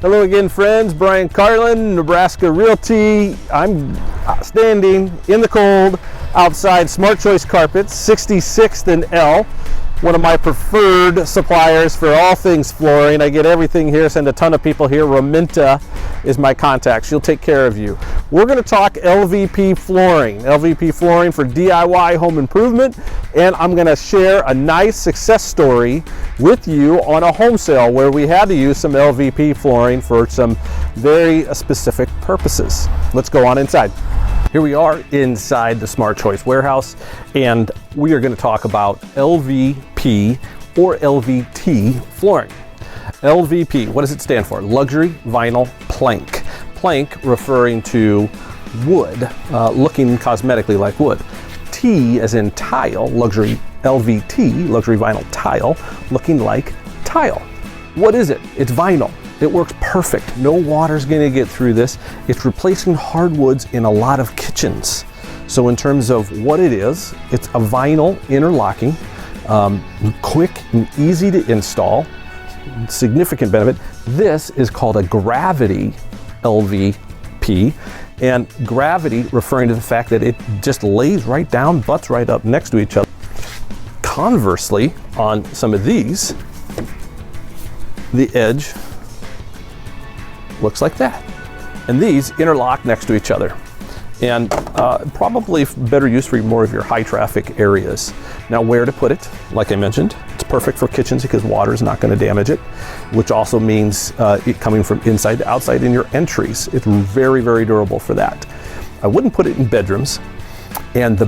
Hello again, friends. Brian Carlin, Nebraska Realty. I'm standing in the cold outside Smart Choice Carpets, 66th and L, one of my preferred suppliers for all things flooring. I get everything here, send a ton of people here. Raminta is my contact. She'll take care of you. We're going to talk LVP Flooring. LVP Flooring for DIY home improvement, and I'm going to share a nice success story with you on a home sale where we had to use some LVP flooring for some very specific purposes. Let's go on inside. Here we are inside the Smart Choice warehouse, and we are going to talk about LVP or LVT flooring. LVP, what does it stand for? Luxury Vinyl Plank. Plank referring to wood, looking cosmetically like wood. T as in tile, luxury LVT, luxury vinyl tile, looking like tile. What is it? It's vinyl. It works perfect. No water's going to get through this. It's replacing hardwoods in a lot of kitchens. So in terms of what it is, it's a vinyl interlocking, quick and easy to install, significant benefit. This is called a gravity LVP, and gravity referring to the fact that it just lays right down, butts right up next to each other. Conversely, on some of these, the edge looks like that. And these interlock next to each other. And probably better use for more of your high traffic areas. Now, where to put it, like I mentioned, it's perfect for kitchens because water is not going to damage it, which also means it coming from inside to outside in your entries. It's very, very durable for that. I wouldn't put it in bedrooms. And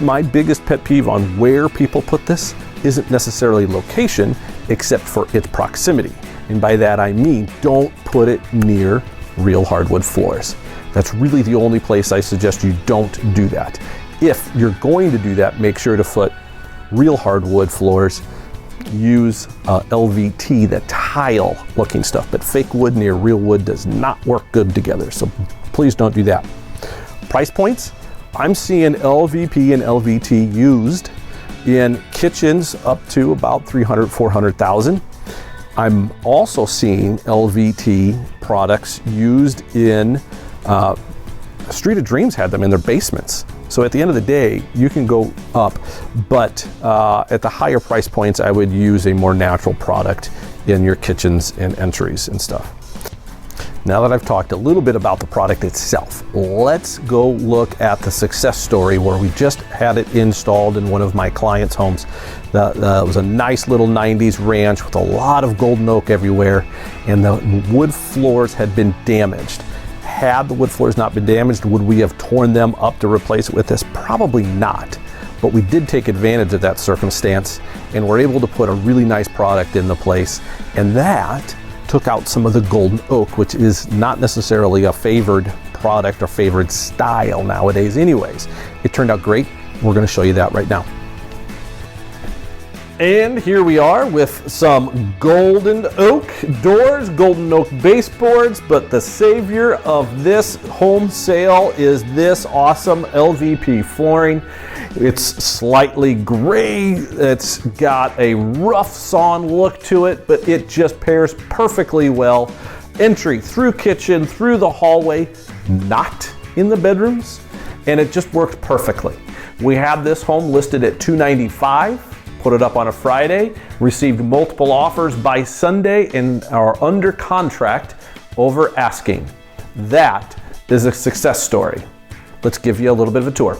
my biggest pet peeve on where people put this isn't necessarily location, except for its proximity. And by that I mean, don't put it near real hardwood floors. That's really the only place I suggest you don't do that. If you're going to do that, make sure to put real hardwood floors. Use LVT, the tile looking stuff, but fake wood near real wood does not work good together. So please don't do that. Price points, I'm seeing LVP and LVT used in kitchens up to about $300,000, $400,000. I'm also seeing LVT products used in Street of Dreams had them in their basements. So at the end of the day, you can go up, but at the higher price points, I would use a more natural product in your kitchens and entries and stuff. Now that I've talked a little bit about the product itself, let's go look at the success story where we just had it installed in one of my clients' homes. It was a nice little 90s ranch with a lot of golden oak everywhere, and the wood floors had been damaged. Had the wood floors not been damaged, would we have torn them up to replace it with this? Probably not. But we did take advantage of that circumstance, and we're able to put a really nice product in the place, and that took out some of the golden oak, which is not necessarily a favored product or favored style nowadays anyways. It turned out great. We're going to show you that right now. And here we are with some golden oak doors, golden oak baseboards, but the savior of this home sale is this awesome LVP flooring. It's slightly gray, it's got a rough sawn look to it, but it just pairs perfectly well. Entry through kitchen, through the hallway, not in the bedrooms, and it just works perfectly. We have this home listed at $295. Put it up on a Friday, received multiple offers by Sunday, and are under contract over asking. That is a success story. Let's give you a little bit of a tour.